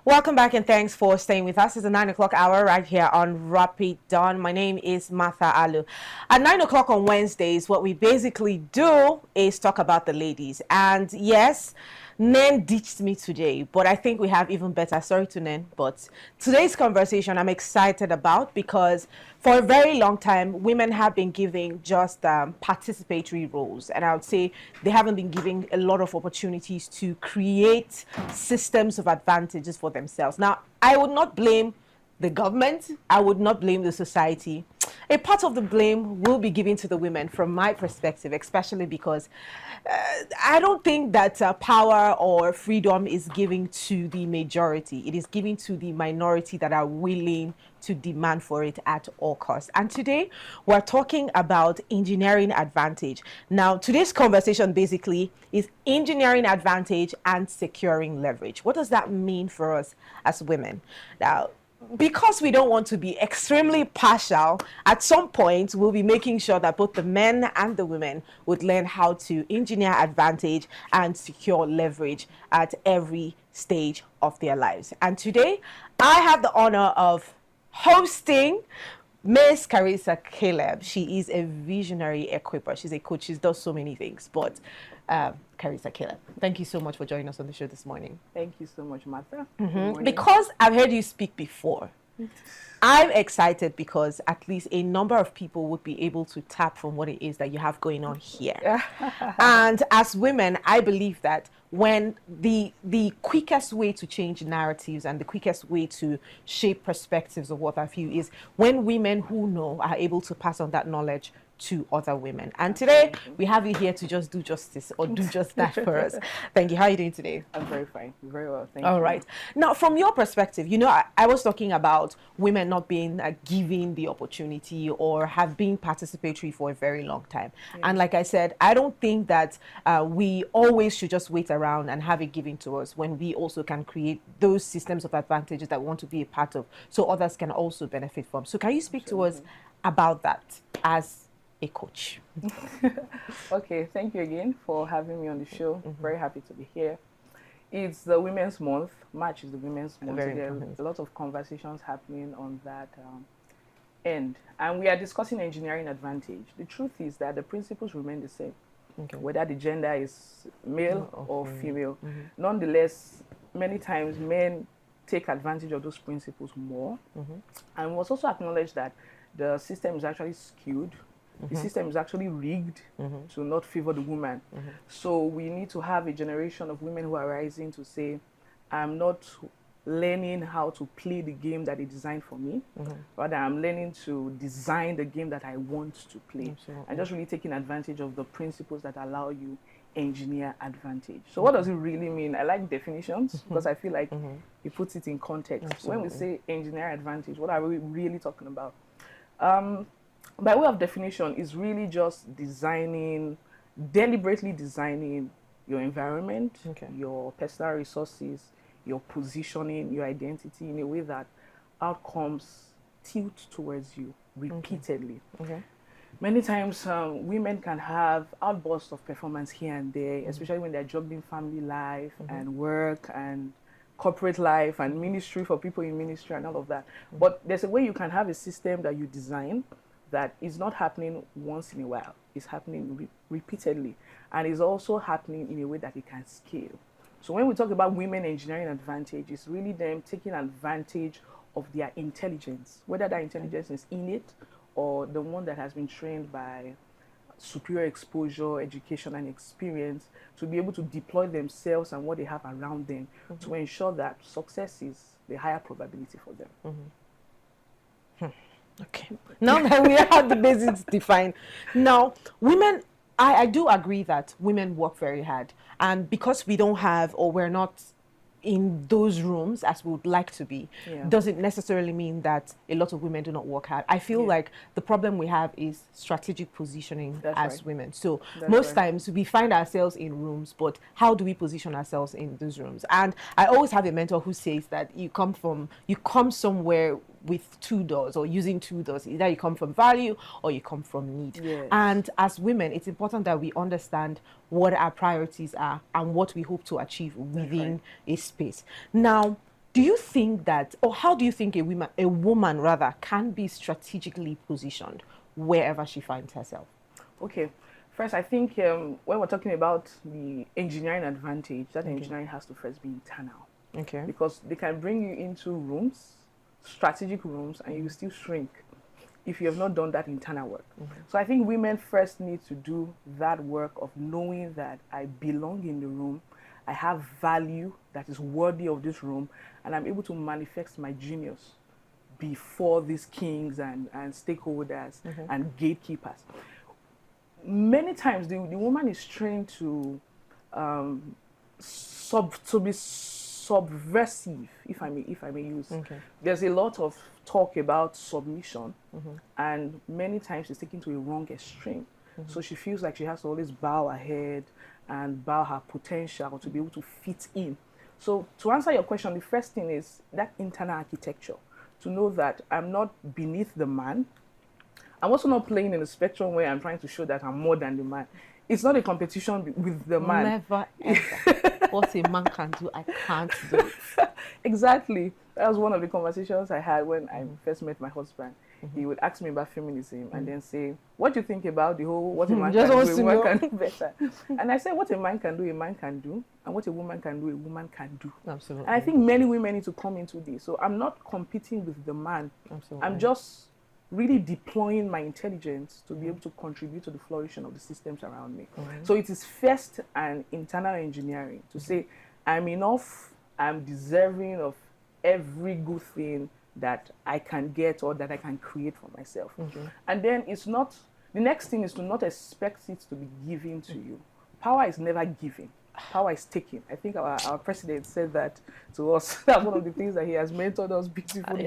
Welcome back and thanks for staying with us. It's the 9 o'clock hour right here on Rapid Dawn. My name is Martha Alu. At 9 o'clock on Wednesdays, what we basically do is talk about the ladies. And yes, Nen ditched me today, but I think we have even better. Sorry to Nen, but today's conversation I'm excited about because for a very long time, women have been giving just participatory roles. And I would say they haven't been giving a lot of opportunities to create systems of advantages for themselves. Now, I would not blame the government. I would not blame the society. A part of the blame will be given to the women from my perspective, especially because I don't think that power or freedom is given to the majority. It is given to the minority that are willing to demand for it at all costs. And today we're talking about engineering advantage. Now, today's conversation basically is engineering advantage and securing leverage. What does that mean for us as women? Now, because we don't want to be extremely partial, at some point we'll be making sure that both the men and the women would learn how to engineer advantage and secure leverage at every stage of their lives. And today I have the honor of hosting Miss Carissa Caleb. She is a visionary equiper. She's a coach. She does so many things. But Carissa Caleb, thank you so much for joining us on the show this morning. Thank you so much, Martha. Because I've heard you speak before, I'm excited because at least a number of people would be able to tap from what it is that you have going on here. And as women, I believe that when the quickest way to change narratives and the quickest way to shape perspectives of what I feel is when women who know are able to pass on that knowledge to other women. And today we have you here to just do justice or do just that for us. Thank you. How are you doing today? I'm very fine. Very well. Thank you. All right. Now, from your perspective, you know, I was talking about women not being given the opportunity or have been participatory for a very long time. Yeah. And like I said, I don't think that we always should just wait around and have it given to us when we also can create those systems of advantages that we want to be a part of so others can also benefit from. So can you speak to us about that as a coach? Okay, thank you again for having me on the show. Very happy to be here. It's the Women's Month. March is the Women's Month. There's a lot of conversations happening on that end. And we are discussing engineering advantage. The truth is that the principles remain the same, whether the gender is male or female. Nonetheless, many times men take advantage of those principles more. And we must also acknowledge that the system is actually skewed. The system is actually rigged to not favor the woman. So we need to have a generation of women who are rising to say, I'm not learning how to play the game that they designed for me. Rather, I'm learning to design the game that I want to play. And just really taking advantage of the principles that allow you engineer advantage. So what does it really mean? I like definitions because I feel like it puts it in context. When we say engineer advantage, what are we really talking about? By way of definition, is really just deliberately designing your environment, your personal resources, your positioning, your identity in a way that outcomes tilt towards you repeatedly. Many times, women can have outbursts of performance here and there, especially when they're juggling family life and work and corporate life and ministry for people in ministry and all of that. But there's a way you can have a system that you design that is not happening once in a while. It's happening repeatedly. And is also happening in a way that it can scale. So when we talk about women engineering advantage, it's really them taking advantage of their intelligence, whether that intelligence is innate or the one that has been trained by superior exposure, education, and experience to be able to deploy themselves and what they have around them to ensure that success is the higher probability for them. Okay. Now that we have the basics defined. Now, women, I do agree that women work very hard. And because we don't have, or we're not in those rooms as we would like to be, doesn't necessarily mean that a lot of women do not work hard. I feel like the problem we have is strategic positioning as women. So most times we find ourselves in rooms, but how do we position ourselves in those rooms? And I always have a mentor who says that you come somewhere with two doors or using two doors. Either you come from value or you come from need. And as women, it's important that we understand what our priorities are and what we hope to achieve within a space. Now, Do you think that, or how do you think a woman rather, can be strategically positioned wherever she finds herself? Okay. First, I think when we're talking about the engineering advantage, that engineering has to first be internal. Okay. Because they can bring you into rooms, strategic rooms, and you still shrink if you have not done that internal work. So I think women first need to do that work of knowing that I belong in the room, I have value that is worthy of this room, and I'm able to manifest my genius before these kings and stakeholders and gatekeepers. Many times the woman is trained to be subversive, if I may use. There's a lot of talk about submission, and many times it's taken to a wrong extreme. So she feels like she has to always bow her head and bow her potential to be able to fit in. So to answer your question, the first thing is that internal architecture, to know that I'm not beneath the man. I'm also not playing in a spectrum where I'm trying to show that I'm more than the man. It's not a competition with the man. Never ever. What a man can do, I can't do it. Exactly. That was one of the conversations I had when I first met my husband. He would ask me about feminism and then say, what do you think about the whole, what a man can do, a woman can do better? And I said, what a man can do, a man can do. And what a woman can do, a woman can do. Absolutely. And I think many women need to come into this. So I'm not competing with the man. Absolutely. I'm just really deploying my intelligence to be able to contribute to the flourishing of the systems around me. So it is first an internal engineering to say, I'm enough, I'm deserving of every good thing that I can get or that I can create for myself. And then it's not, the next thing is to not expect it to be given to you. Power is never given. Power is taken. I think our president said that to us. That's one of the things that he has mentored us beautifully.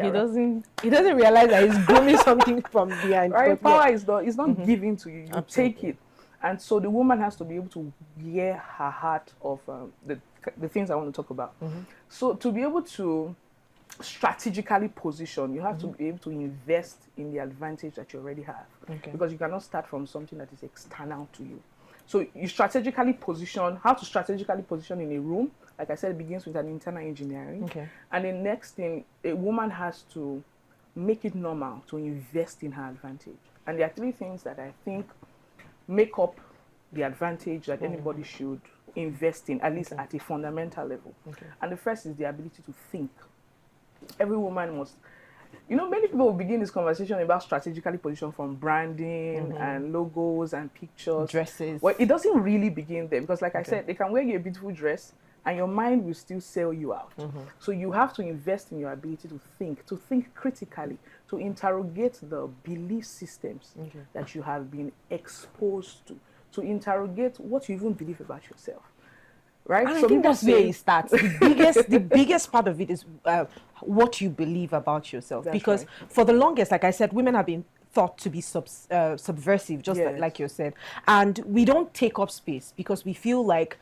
He doesn't realize that he's grooming something from behind. Right? Power is not given to you. You take it. And so the woman has to be able to wear her heart of the things I want to talk about. So to be able to strategically position, you have to be able to invest in the advantage that you already have. Because you cannot start from something that is external to you. So you strategically position, how to strategically position in a room, like I said, it begins with an internal engineering. And the next thing, a woman has to make it normal to invest in her advantage. And there are three things that I think make up the advantage that anybody should invest in, at least at a fundamental level. And the first is the ability to think. Every woman must, many people will begin this conversation about strategically position from branding and logos and pictures. Dresses. Well, it doesn't really begin there because, like I said, they can wear you a beautiful dress and your mind will still sell you out. So you have to invest in your ability to think critically, to interrogate the belief systems that you have been exposed to interrogate what you even believe about yourself. Right? And I think that's where it starts. The biggest part of it is what you believe about yourself. That's because for the longest, like I said, women have been thought to be subversive, just like you said. And we don't take up space because we feel like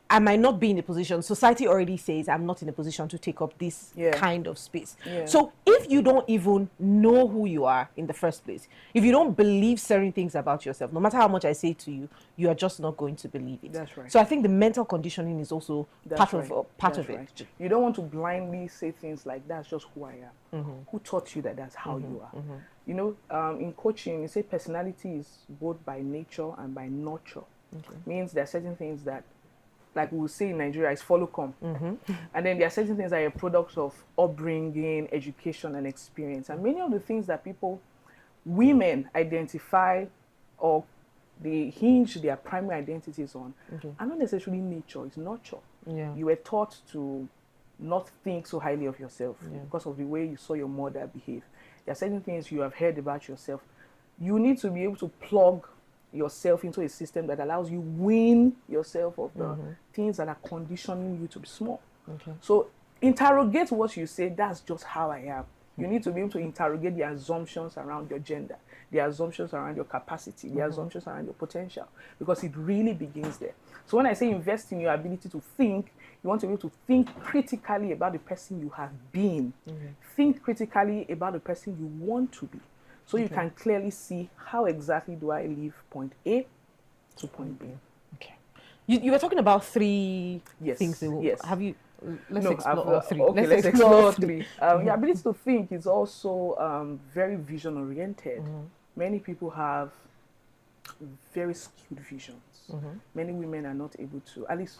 I might not be in a position. Society already says I'm not in a position to take up this kind of space. So if you don't even know who you are in the first place, if you don't believe certain things about yourself, no matter how much I say to you, you are just not going to believe it. That's right. So I think the mental conditioning is also part of it. You don't want to blindly say things like, that's just who I am. Who taught you that that's how you are? In coaching, you say personality is both by nature and by nurture. Means there are certain things that, like we will say in Nigeria, is follow come. And then there are certain things that are products of upbringing, education, and experience. And many of the things that women identify or they hinge their primary identities on are not necessarily nature, it's nurture. You were taught to not think so highly of yourself because of the way you saw your mother behave. There are certain things you have heard about yourself. You need to be able to plug yourself into a system that allows you win yourself of the things that are conditioning you to be small. So interrogate what you say, that's just how I am. You need to be able to interrogate the assumptions around your gender, the assumptions around your capacity, the assumptions around your potential, because it really begins there. So when I say invest in your ability to think, you want to be able to think critically about the person you have been. Think critically about the person you want to be. So you can clearly see how exactly do I leave point A to point B. Okay. You were talking about three things. Yes. Have you Let's explore all three. Okay, let's explore three. Your ability to think is also very vision-oriented. Many people have very skewed visions. Many women are not able to, at least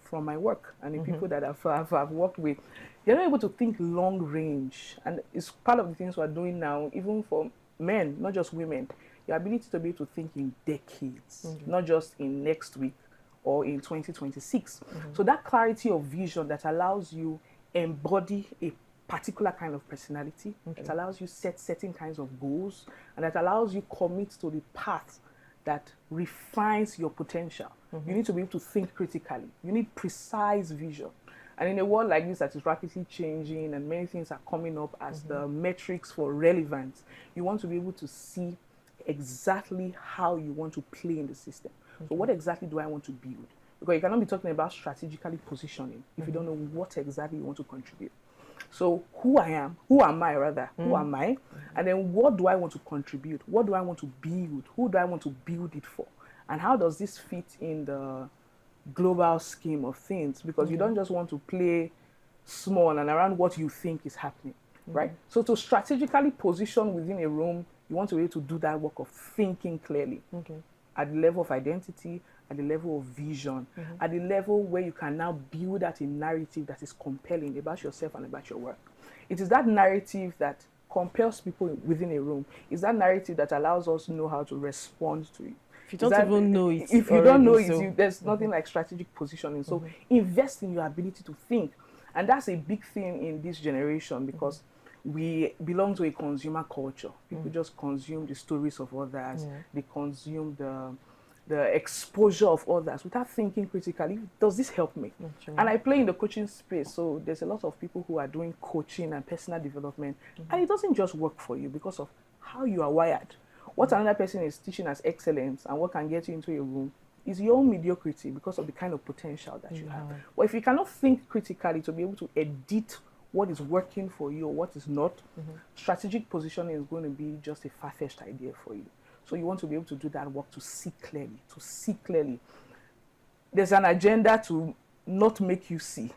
from my work and the people that I've worked with, they're not able to think long range. And it's part of the things we're doing now, even for men, not just women. Your ability to be able to think in decades, not just in next week or in 2026. So that clarity of vision that allows you embody a particular kind of personality, that allows you set certain kinds of goals, and that allows you commit to the path that refines your potential. You need to be able to think critically. You need precise vision. And in a world like this that is rapidly changing and many things are coming up as the metrics for relevance, you want to be able to see exactly how you want to play in the system. So what exactly do I want to build? Because you cannot be talking about strategically positioning if you don't know what exactly you want to contribute. So who am I rather? Who am I? And then what do I want to contribute? What do I want to build? Who do I want to build it for? And how does this fit in the global scheme of things? Because you don't just want to play small and around what you think is happening, right? So to strategically position within a room, you want to be able to do that work of thinking clearly at the level of identity, at the level of vision, at the level where you can now build out a narrative that is compelling about yourself and about your work. It is that narrative that compels people within a room. It's that narrative that allows us to know how to respond to it. If you don't even know it, if you don't know it, there's nothing like strategic positioning. So invest in your ability to think. And that's a big thing in this generation because we belong to a consumer culture. People just consume the stories of others. They consume the exposure of others without thinking critically. Does this help me? And I play in the coaching space, so there's a lot of people who are doing coaching and personal development, and it doesn't just work for you because of how you are wired. What another person is teaching as excellence and what can get you into a room is your own mediocrity because of the kind of potential that you have. Well, if you cannot think critically to be able to edit what is working for you or what is not, strategic positioning is going to be just a far-fetched idea for you. So you want to be able to do that work to see clearly. There's an agenda to not make you see.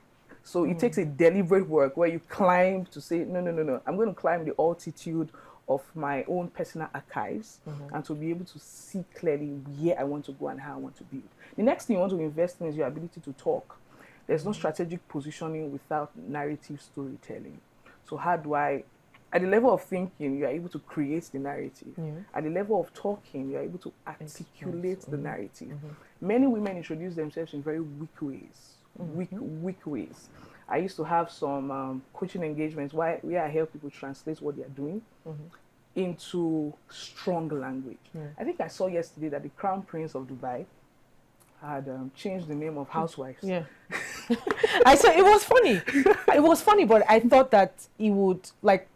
So it takes a deliberate work where you climb to say, no, I'm going to climb the altitude of my own personal archives and to be able to see clearly where I want to go and how I want to build. The next thing you want to invest in is your ability to talk. There's no strategic positioning without narrative storytelling. So how do I, at the level of thinking, you are able to create the narrative. At the level of talking, you are able to articulate the narrative. Many women introduce themselves in very weak ways. Weak ways. I used to have some coaching engagements where I help people translate what they are doing into strong language. I think I saw yesterday that the Crown Prince of Dubai had changed the name of housewives. I saw it was funny. It was funny, but I thought that it would like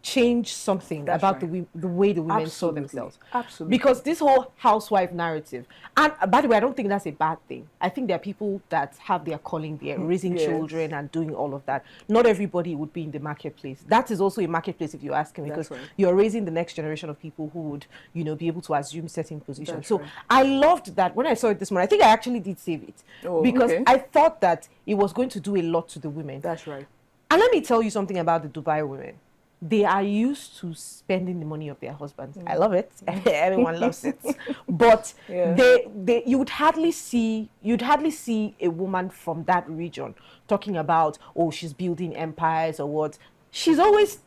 change something about the way the women saw themselves. Absolutely. Because this whole housewife narrative, and by the way, I don't think that's a bad thing. I think there are people that have their calling there, raising children and doing all of that. Not everybody would be in the marketplace. That is also a marketplace if you ask me, because you're raising the next generation of people who would, be able to assume certain positions. So I loved that. When I saw it this morning, I think I actually did save it because I thought that it was going to do a lot to the women. That's right. And let me tell you something about the Dubai women. They are used to spending the money of their husbands. I love it. Everyone loves it. But you would hardly see a woman from that region talking about, oh, she's building empires or what. She's always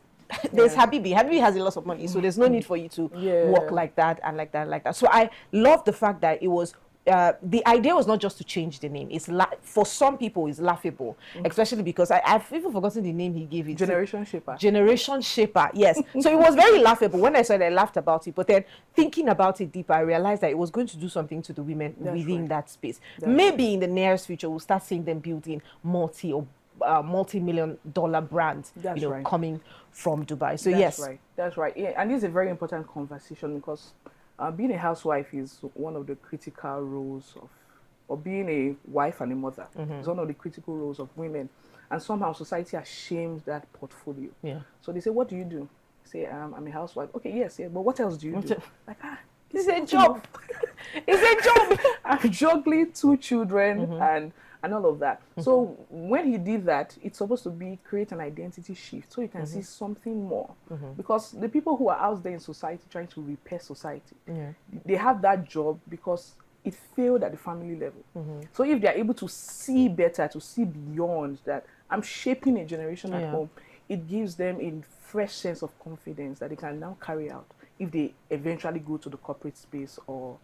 there's Habibi. Habibi has a lot of money, so there's no need for you to work like that and like that and like that. So I love the fact that it was the idea was not just to change the name. It's for some people it's laughable, especially because I've even forgotten the name he gave it. Generation Shaper. Generation Shaper, yes. So it was very laughable. When I saw it, I laughed about it. But then thinking about it deeper, I realized that it was going to do something to the women within that space. Maybe in the nearest future, we'll start seeing them building multi-million-dollar brands, coming from Dubai. So that's right. Yeah, and this is a very important conversation because being a housewife is one of the critical roles or being a wife and a mother is one of the critical roles of women. And somehow society has shamed that portfolio. So they say, what do you do? Say, I'm a housewife. Okay, yes, but what else do you do? Like, it's a job. It's a job. I'm juggling 2 children and and all of that. So when he did that, it's supposed to create an identity shift so you can see something more. Because the people who are out there in society trying to repair society, they have that job because it failed at the family level. So if they're able to see better, to see beyond that, I'm shaping a generation at home, it gives them a fresh sense of confidence that they can now carry out if they eventually go to the corporate space or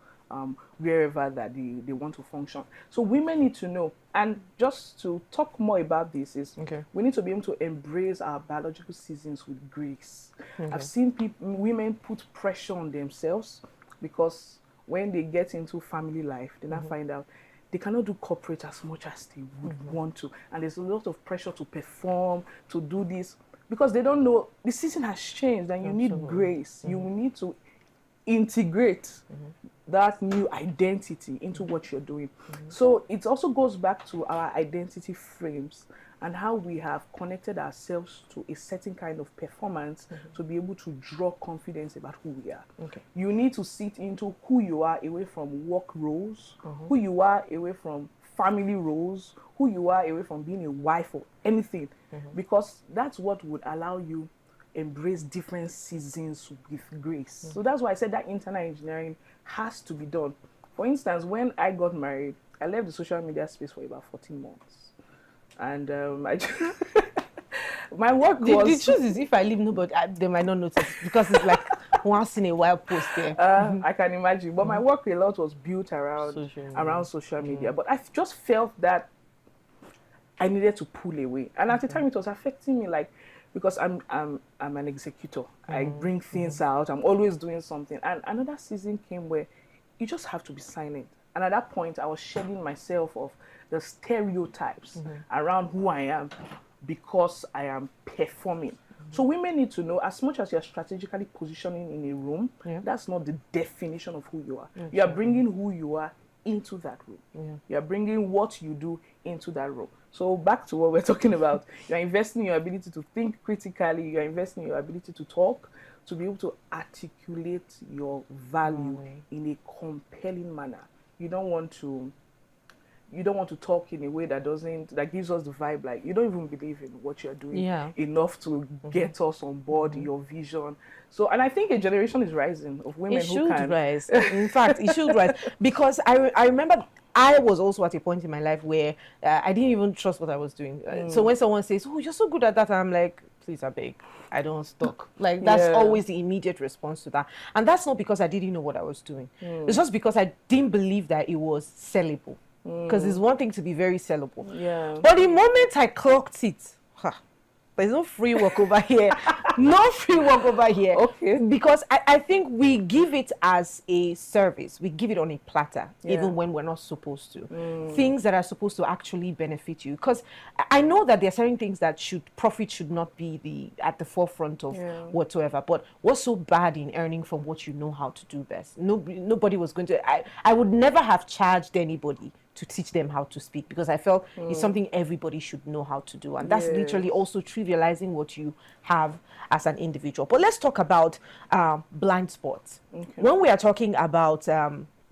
wherever that they want to function. So women need to know, and just to talk more about this is we need to be able to embrace our biological seasons with grace. I've seen women put pressure on themselves because when they get into family life, they now find out they cannot do corporate as much as they would want to. And there's a lot of pressure to perform, to do this, because they don't know the season has changed and you need grace. You need to integrate that new identity into what you're doing. So it also goes back to our identity frames and how we have connected ourselves to a certain kind of performance to be able to draw confidence about who we are. You need to sit into who you are away from work roles, who you are away from family roles, who you are away from being a wife or anything, because that's what would allow you embrace different seasons with grace. So that's why I said that internal engineering has to be done. For instance, when I got married, I left the social media space for about 14 months. And my work was... The truth is, if I leave nobody, they might not notice because it's like once in a while post there. I can imagine. But my work a lot was built around social media. But I just felt that I needed to pull away. And at the time, it was affecting me, like, because I'm an executor. I bring things out. I'm always doing something. And another season came where you just have to be silent. And at that point, I was shedding myself of the stereotypes around who I am because I am performing. So women need to know, as much as you're strategically positioning in a room, that's not the definition of who you are. You are bringing who you are into that room. You are bringing what you do into that room. So back to what we're talking about. You're investing in your ability to think critically. You're investing in your ability to talk, to be able to articulate your value in a compelling manner. You don't want to talk in a way that gives us the vibe like you don't even believe in what you're doing enough to get us on board in your vision. So, and I think a generation is rising of women who can rise. In fact, it should rise, because I remember I was also at a point in my life where I didn't even trust what I was doing. So when someone says, "Oh, you're so good at that," I'm like, please, I beg, I don't talk. Like, that's always the immediate response to that. And that's not because I didn't know what I was doing. It's just because I didn't believe that it was sellable. Because it's one thing to be very sellable. But the moment I clocked it, there's no free work over here. No free work over here. Because I think we give it as a service. We give it on a platter, even when we're not supposed to. Things that are supposed to actually benefit you. Because I know that there are certain things that profit should not be at the forefront of whatsoever. But what's so bad in earning from what you know how to do best? Nobody was going to... I would never have charged anybody to teach them how to speak, because I felt it's something everybody should know how to do. And that's literally also trivializing what you have as an individual. But let's talk about blind spots. When we are talking about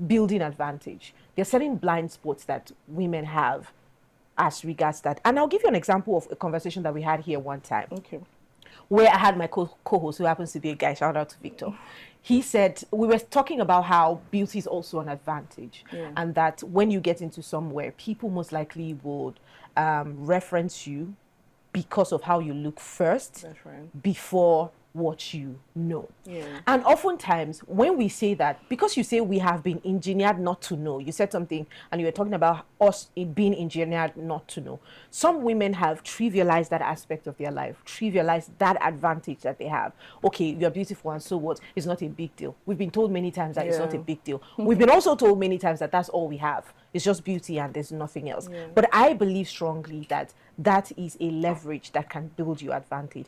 building advantage, there are certain blind spots that women have as regards that. And I'll give you an example of a conversation that we had here one time. Where I had my co-host, who happens to be a guy, shout out to Victor. He said, we were talking about how beauty is also an advantage, and that when you get into somewhere, people most likely would reference you because of how you look first, before what you know. And oftentimes when we say that, because you say we have been engineered not to know, you said something and you were talking about us being engineered not to know. Some women have trivialized that aspect of their life, trivialized that advantage that they have. Okay, you're beautiful and so what? It's not a big deal. We've been told many times that it's not a big deal. We've been also told many times that that's all we have. It's just beauty and there's nothing else. But I believe strongly that that is a leverage that can build you advantage.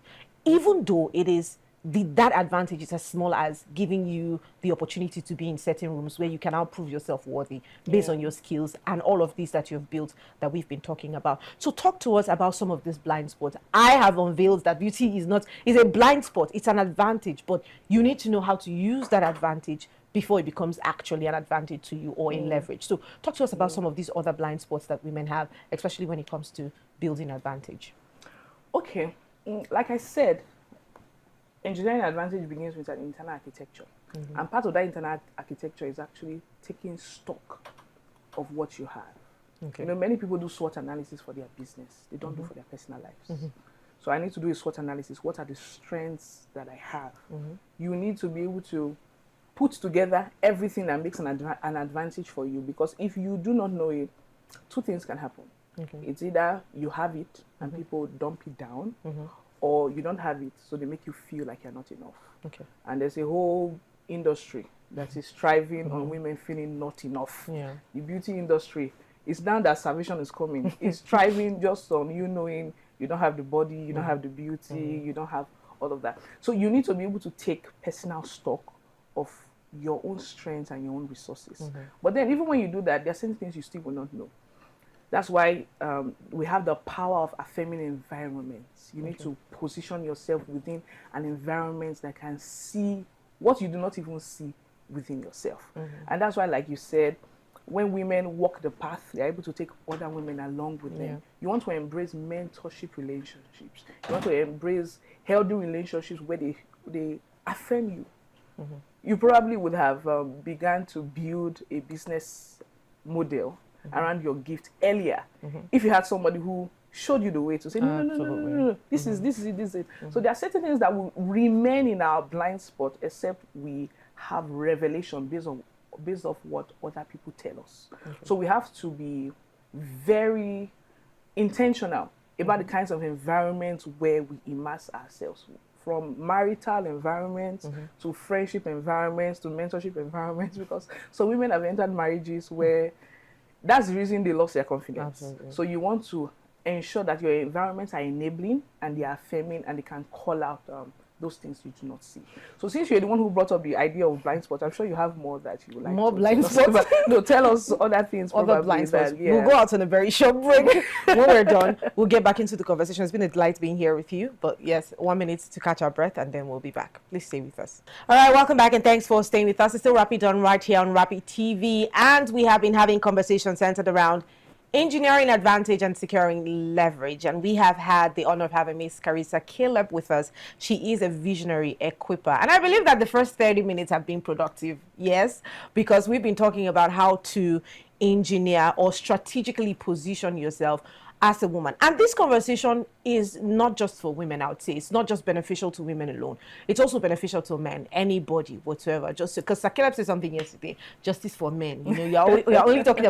Even though it is that advantage is as small as giving you the opportunity to be in certain rooms where you can now prove yourself worthy based on your skills and all of these that you've built that we've been talking about. So talk to us about some of these blind spots. I have unveiled that beauty is a blind spot. It's an advantage, but you need to know how to use that advantage before it becomes actually an advantage to you or a leverage. So talk to us about some of these other blind spots that women have, especially when it comes to building advantage. Okay, like I said, engineering advantage begins with an internal architecture. And part of that internal architecture is actually taking stock of what you have. Okay. You know, many people do SWOT analysis for their business. They don't do for their personal lives. So I need to do a SWOT analysis. What are the strengths that I have? You need to be able to put together everything that makes an advantage for you, because if you do not know it, two things can happen. It's either you have it and people dump it down, or you don't have it, so they make you feel like you're not enough. And there's a whole industry that is striving on women feeling not enough. The beauty industry is now that salvation is coming. It's striving just on you knowing you don't have the body, you don't have the beauty, you don't have all of that. So you need to be able to take personal stock of your own strengths and your own resources. But then even when you do that, there are certain things you still will not know. That's why we have the power of affirming environments. You need to position yourself within an environment that can see what you do not even see within yourself. And that's why, like you said, when women walk the path, they're able to take other women along with them. You want to embrace mentorship relationships. You want to embrace healthy relationships where they affirm you. You probably would have begun to build a business model around your gift earlier if you had somebody who showed you the way to say, no, this is it. So there are certain things that will remain in our blind spot except we have revelation based off what other people tell us. So we have to be very intentional about the kinds of environments where we immerse ourselves, from marital environments to friendship environments to mentorship environments, because so women have entered marriages where that's the reason they lost their confidence. So you want to ensure that your environments are enabling and they are affirming and they can call out those things you do not see. So since you're the one who brought up the idea of blind spots, I'm sure you have more that you would like more to blind spots. No, tell us other things. Other blind spots. We'll go out on a very short break. When we're done, we'll get back into the conversation. It's been a delight being here with you. But yes, 1 minute to catch our breath and then we'll be back. Please stay with us. All right, welcome back and thanks for staying with us. It's still Rapid on right here on Rapid TV, and we have been having conversations centered around engineering advantage and securing leverage. And we have had the honor of having Miss Carissa Caleb with us. She is a visionary equiper. And I believe that the first 30 minutes have been productive. Yes, because we've been talking about how to engineer or strategically position yourself as a woman. And this conversation is not just for women, I would say. It's not just beneficial to women alone. It's also beneficial to men, anybody, whatsoever. Just because Caleb said something yesterday, justice for men. You know, you're only talking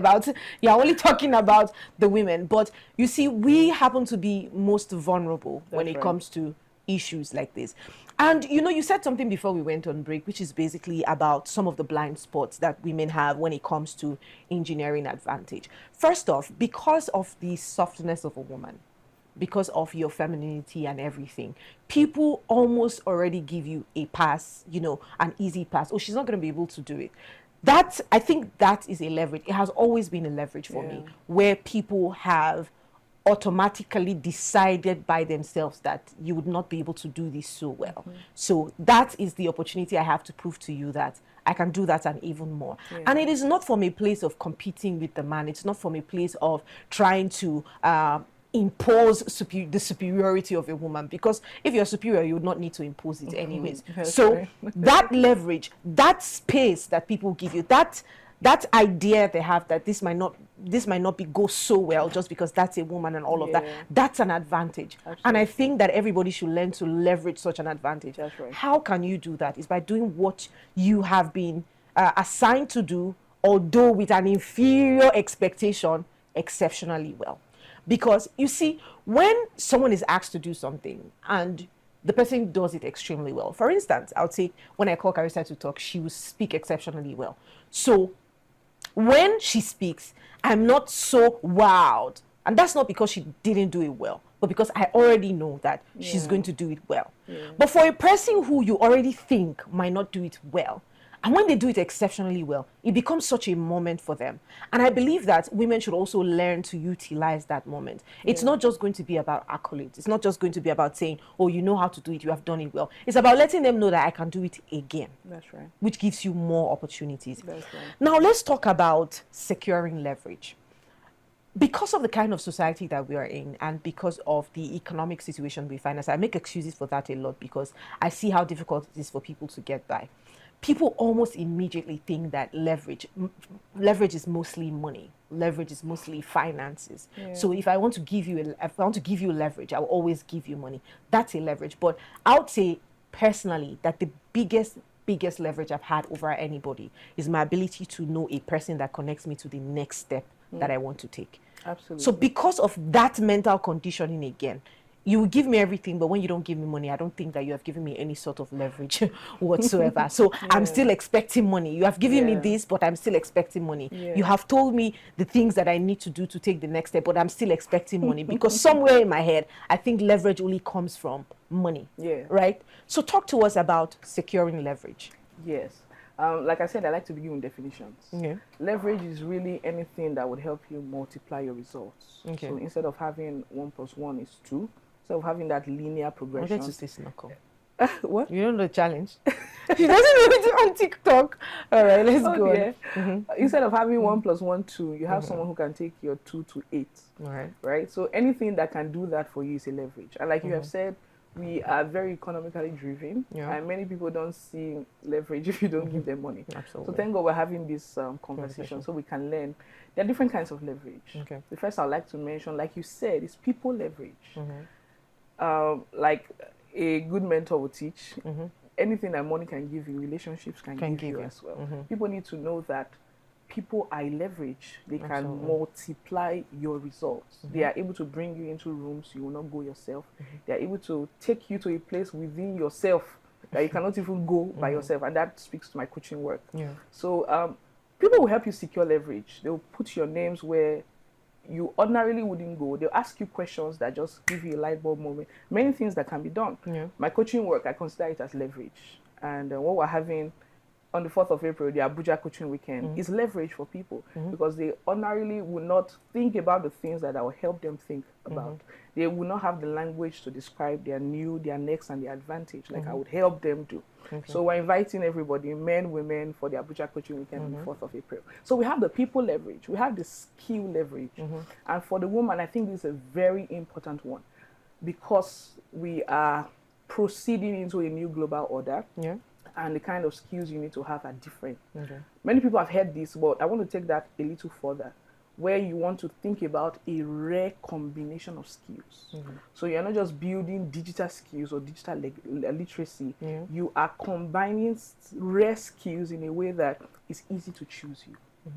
about the women. But you see, we happen to be most vulnerable when it comes to issues like this. And you know, you said something before we went on break, which is basically about some of the blind spots that women have when it comes to engineering advantage. First off, because of the softness of a woman, because of your femininity and everything, people almost already give you a pass, you know, an easy pass. Oh, she's not going to be able to do it. That, I think that is a leverage. It has always been a leverage for me, where people have automatically decided by themselves that you would not be able to do this so well. So that is the opportunity I have to prove to you that I can do that and even more. And it is not from a place of competing with the man. It's not from a place of trying to impose the superiority of a woman, because if you're superior, you would not need to impose it anyways. So that leverage, that space that people give you, that idea they have that this might not go so well just because that's a woman and all of that, that's an advantage. And I think that everybody should learn to leverage such an advantage. How can you do that? Is by doing what you have been assigned to do, although with an inferior expectation, exceptionally well. Because you see, when someone is asked to do something and the person does it extremely well, for instance, I would say when I call Carissa to talk, she will speak exceptionally well. So when she speaks, I'm not so wowed. And that's not because she didn't do it well, but because I already know that she's going to do it well. But for a person who you already think might not do it well, And when they do it exceptionally well, it becomes such a moment for them. And I believe that women should also learn to utilize that moment. It's not just going to be about accolades. It's not just going to be about saying, oh, you know how to do it, you have done it well. It's about letting them know that I can do it again. That's right. Which gives you more opportunities. That's right. Now, let's talk about securing leverage. Because of the kind of society that we are in and because of the economic situation we find ourselves, I make excuses for that a lot because I see how difficult it is for people to get by. People almost immediately think that leverage is mostly money. Leverage is mostly finances. Yeah. So if I want to give you leverage, I will always give you money. That's a leverage. But I would say personally that the biggest leverage I've had over anybody is my ability to know a person that connects me to the next step that I want to take. Absolutely. So because of that mental conditioning again, you will give me everything, but when you don't give me money, I don't think that you have given me any sort of leverage whatsoever. So I'm still expecting money. You have given me this, but I'm still expecting money. You have told me the things that I need to do to take the next step, but I'm still expecting money because somewhere in my head, I think leverage only comes from money. Right? So talk to us about securing leverage. Yes. Like I said, I like to begin with definitions. Leverage is really anything that would help you multiply your results. So instead of having 1 + 1 is 2, instead of having that linear progression. I wanted to say snuggle. What? You don't know the challenge? She doesn't know it on TikTok. All right, let's go on. Instead of having 1 + 1, 2, you have someone who can take your 2 to 8. Right? So anything that can do that for you is a leverage. And like you have said, we are very economically driven, and many people don't see leverage if you don't give them money. Absolutely. So thank God we're having this conversation so we can learn. There are different kinds of leverage. The first I'd like to mention, like you said, is people leverage. Like a good mentor will teach, anything that money can give you, relationships can give you as well. People need to know that people are leverage. They can multiply your results. They are able to bring you into rooms you will not go yourself. They are able to take you to a place within yourself that you cannot even go by yourself. And that speaks to my coaching work. So people will help you secure leverage. They'll put your names where you ordinarily wouldn't go. They'll ask you questions that just give you a light bulb moment. Many things that can be done. My coaching work, I consider it as leverage. And what we're having on the 4th of April, the Abuja Coaching Weekend, is leverage for people because they ordinarily would not think about the things that I will help them think about. They will not have the language to describe their new, their next, and their advantage like I would help them do. So we're inviting everybody, men, women, for the Abuja Coaching Weekend on the 4th of April. So we have the people leverage, we have the skill leverage. And for the woman, I think this is a very important one because we are proceeding into a new global order. And the kind of skills you need to have are different. Many people have heard this, but I want to take that a little further, where you want to think about a rare combination of skills. So you're not just building digital skills or digital literacy. You are combining rare skills in a way that is easy to choose you.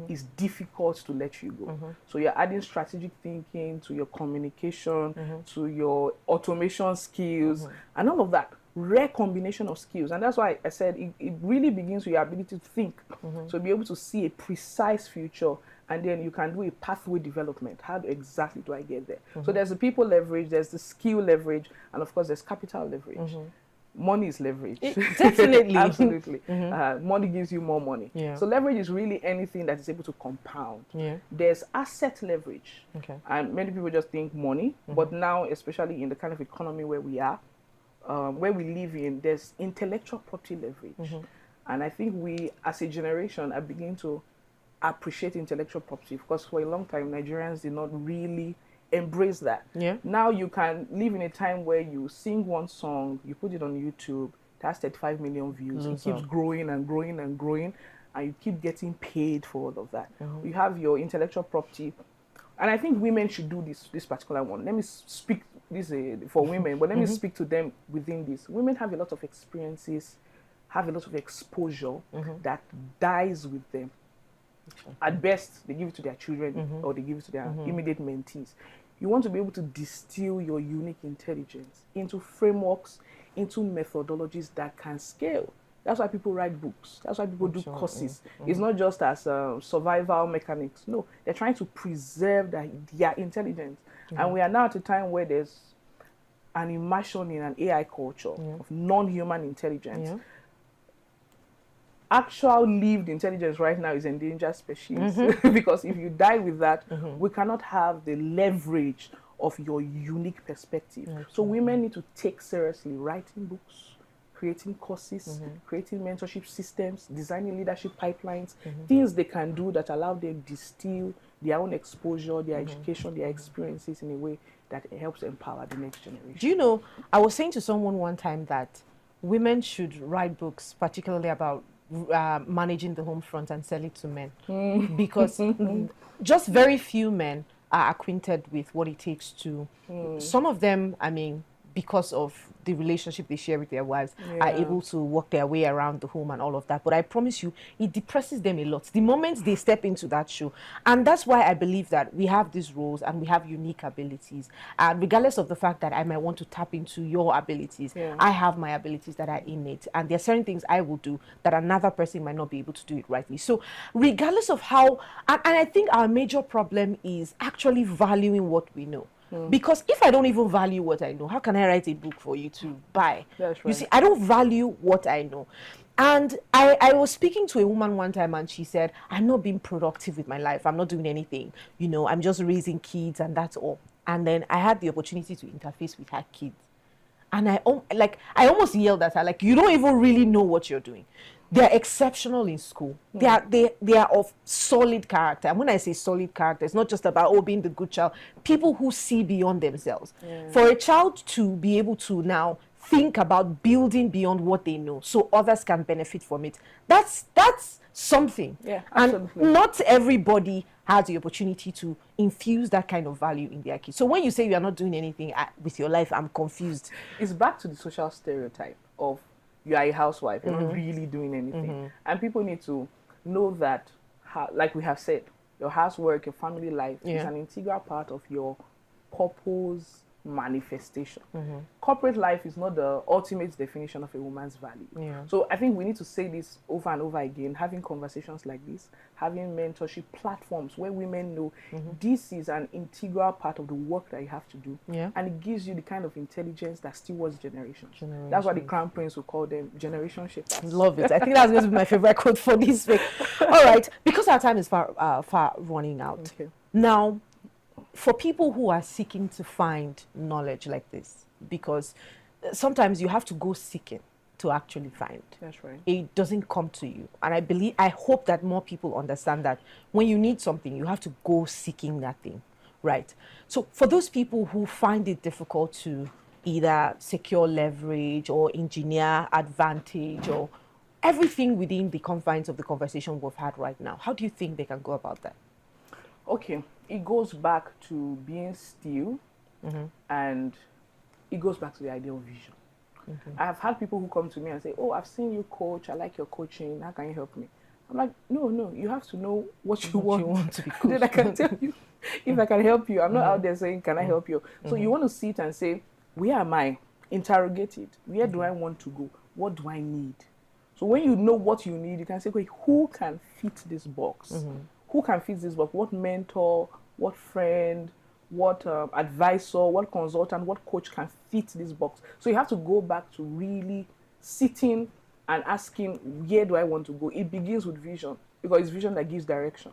It's difficult to let you go. So you're adding strategic thinking to your communication, to your automation skills, and all of that. Rare combination of skills. And that's why I said it really begins with your ability to think. So be able to see a precise future, and then you can do a pathway development. How exactly do I get there? So there's the people leverage, there's the skill leverage, and of course there's capital leverage. Money is leverage. Definitely. Absolutely. Money gives you more money. So leverage is really anything that is able to compound. There's asset leverage. And many people just think money, but now, especially in the kind of economy where we are, where we live in, there's intellectual property leverage. And I think we, as a generation, are beginning to appreciate intellectual property because for a long time, Nigerians did not really embrace that. Now you can live in a time where you sing one song, you put it on YouTube, it has 35 million views, it keeps growing and growing and growing, and you keep getting paid for all of that. You have your intellectual property. And I think women should do this particular one. Let me speak this for women, but let me speak to them within this. Women have a lot of experiences, have a lot of exposure that dies with them. At best, they give it to their children or they give it to their immediate mentees. You want to be able to distill your unique intelligence into frameworks, into methodologies that can scale. That's why people write books. That's why people do courses. It's not just as survival mechanics. No, they're trying to preserve their intelligence. And we are now at a time where there's an immersion in an AI culture of non-human intelligence. actual lived intelligence right now is endangered species. Because if you die with that, we cannot have the leverage of your unique perspective. So women need to take seriously writing books, creating courses, creating mentorship systems, designing leadership pipelines, things they can do that allow them to distill their own exposure, their education, their experiences in a way that helps empower the next generation. Do you know, I was saying to someone one time that women should write books, particularly about managing the home front, and sell it to men. Because just very few men are acquainted with what it takes to, some of them, I mean, because of the relationship they share with their wives, are able to work their way around the home and all of that. But I promise you, it depresses them a lot the moment they step into that shoe. And that's why I believe that we have these roles and we have unique abilities. And regardless of the fact that I might want to tap into your abilities, I have my abilities that are innate. And there are certain things I will do that another person might not be able to do it rightly. So regardless of how, and I think our major problem is actually valuing what we know. Because if I don't even value what I know, how can I write a book for you to buy? That's right. You see, I don't value what I know. And I was speaking to a woman one time and she said, I'm not being productive with my life. I'm not doing anything. You know, I'm just raising kids and that's all. And then I had the opportunity to interface with her kids. And I almost yelled at her, like, you don't even really know what you're doing. They're exceptional in school. They are of solid character. And when I say solid character, it's not just about being the good child. People who see beyond themselves. For a child to be able to now think about building beyond what they know, so others can benefit from it, that's something. Yeah, absolutely. And not everybody has the opportunity to infuse that kind of value in their kids. So when you say you are not doing anything with your life, I'm confused. It's back to the social stereotype of you are a housewife, you're not really doing anything. And people need to know that, like we have said, your housework, your family life is an integral part of your purpose manifestation. Corporate life is not the ultimate definition of a woman's value. So I think we need to say this over and over again, having conversations like this, having mentorship platforms where women know this is an integral part of the work that you have to do. And it gives you the kind of intelligence that stewards generations. That's why the Crown Prince will call them generation shapers. Love it. I think that's going to be my favorite quote for this week. All right, because our time is far running out. Now, for people who are seeking to find knowledge like this, because sometimes you have to go seeking to actually find. That's right. It doesn't come to you. And I hope that more people understand that when you need something, you have to go seeking that thing, right? So for those people who find it difficult to either secure leverage or engineer advantage or everything within the confines of the conversation we've had right now, how do you think they can go about that? Okay, it goes back to being still, and it goes back to the idea of vision. I have had people who come to me and say, oh, I've seen you coach, I like your coaching, how can you help me? I'm like, no, you have to know what you want to be coached. Then I can tell you if I can help you. I'm not out there saying, can I help you? So you want to sit and say, where am I? Interrogate it. Where do I want to go? What do I need? So when you know what you need, you can say, okay, who can fit this box? Who can fit this box? What mentor, what friend, what advisor, what consultant, what coach can fit this box? So you have to go back to really sitting and asking, where do I want to go? It begins with vision, because it's vision that gives direction.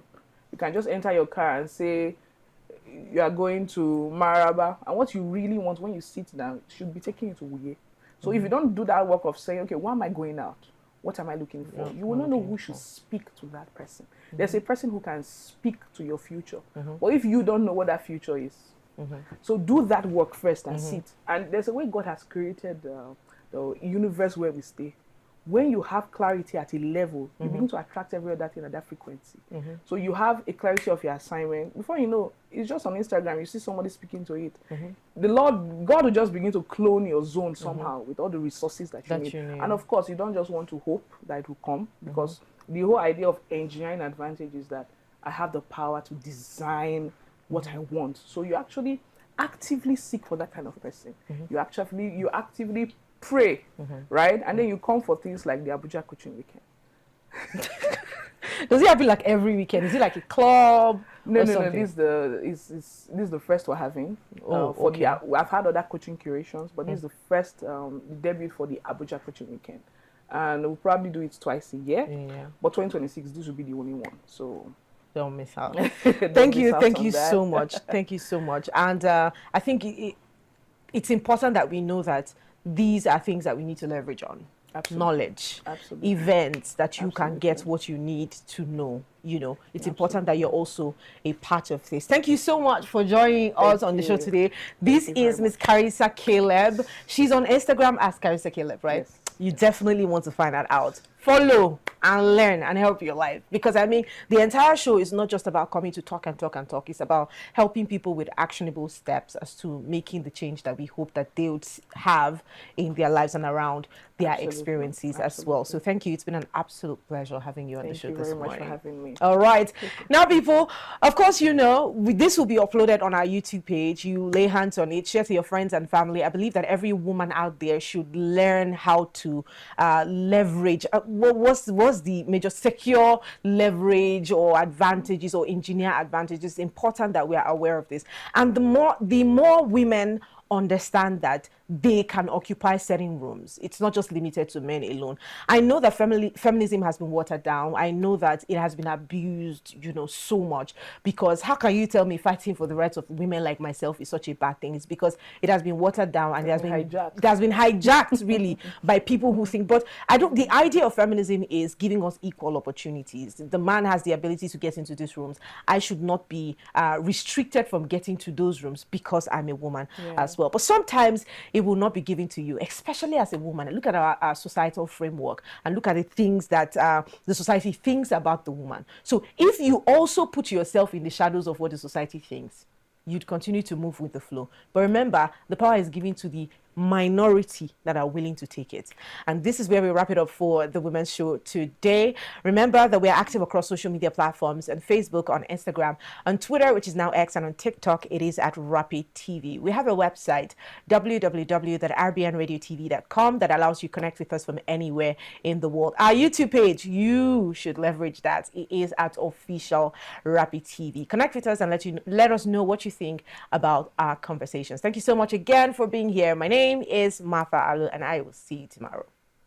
You can just enter your car and say you are going to Maraba, and what you really want when you sit down should be taking you to Uye. So if you don't do that work of saying, okay, why am I going out? What am I looking for? You will not know who should speak to that person. There's a person who can speak to your future. But if you don't know what that future is, so do that work first and sit. And there's a way God has created the universe where we stay. When you have clarity at a level, you begin to attract every other thing at that frequency. So you have a clarity of your assignment. Before you know, it's just on Instagram, you see somebody speaking to it. God will just begin to clone your zone somehow with all the resources that you need. And of course, you don't just want to hope that it will come, because the whole idea of engineering advantage is that I have the power to design what I want. So you actually actively seek for that kind of person. You actively pray, right? And then you come for things like the Abuja coaching weekend. Does it happen like every weekend? Is it like a club? No. This is the first we're having. I've had other coaching curations, but this is the first debut for the Abuja coaching weekend. and we'll probably do it twice a year. Yeah. But 2026, this will be the only one. So don't miss out. Don't Thank miss you. out Thank on you that. so much. Thank you so much. And I think it's important that we know that these are things that we need to leverage on. Absolutely. Knowledge, Absolutely. events that you Absolutely. can get what you need to know. You know, it's Absolutely. important that you're also a part of this. Thank you so much for joining us on the show today. This is Miss Carissa Caleb. She's on Instagram as Carissa Caleb, right? Yes. You definitely want to find that out. Follow and learn and help your life. Because I mean, the entire show is not just about coming to talk and talk and talk. It's about helping people with actionable steps as to making the change that we hope that they would have in their lives and around their experiences as well. So thank you. It's been an absolute pleasure having you on the show this morning. Thank you very much for having me. All right. Now, people, of course, you know, this will be uploaded on our YouTube page. You lay hands on it, share to your friends and family. I believe that every woman out there should learn how to leverage. What's the major secure leverage or advantages or engineer advantages? It's important that we are aware of this. And the more women understand that they can occupy certain rooms. It's not just limited to men alone. I know that feminism has been watered down. I know that it has been abused, you know, so much, because how can you tell me fighting for the rights of women like myself is such a bad thing? It's because it has been watered down and it has been hijacked really by people who think, but the idea of feminism is giving us equal opportunities. The man has the ability to get into these rooms. I should not be restricted from getting to those rooms because I'm a woman as well. But sometimes it will not be given to you, especially as a woman. Look at our societal framework and look at the things that the society thinks about the woman. So if you also put yourself in the shadows of what the society thinks, you'd continue to move with the flow. But remember, the power is given to the minority that are willing to take it. And this is where we wrap it up for the Women's Show today. Remember that we are active across social media platforms, on Facebook, on Instagram, on Twitter, which is now X, and on TikTok, it is at RapidTV. We have a website, www.rbnradiotv.com, that allows you to connect with us from anywhere in the world. Our YouTube page, you should leverage that. It is at official RapidTV. Connect with us and let us know what you think about our conversations. Thank you so much again for being here. My name is Martha Alu, and I will see you tomorrow.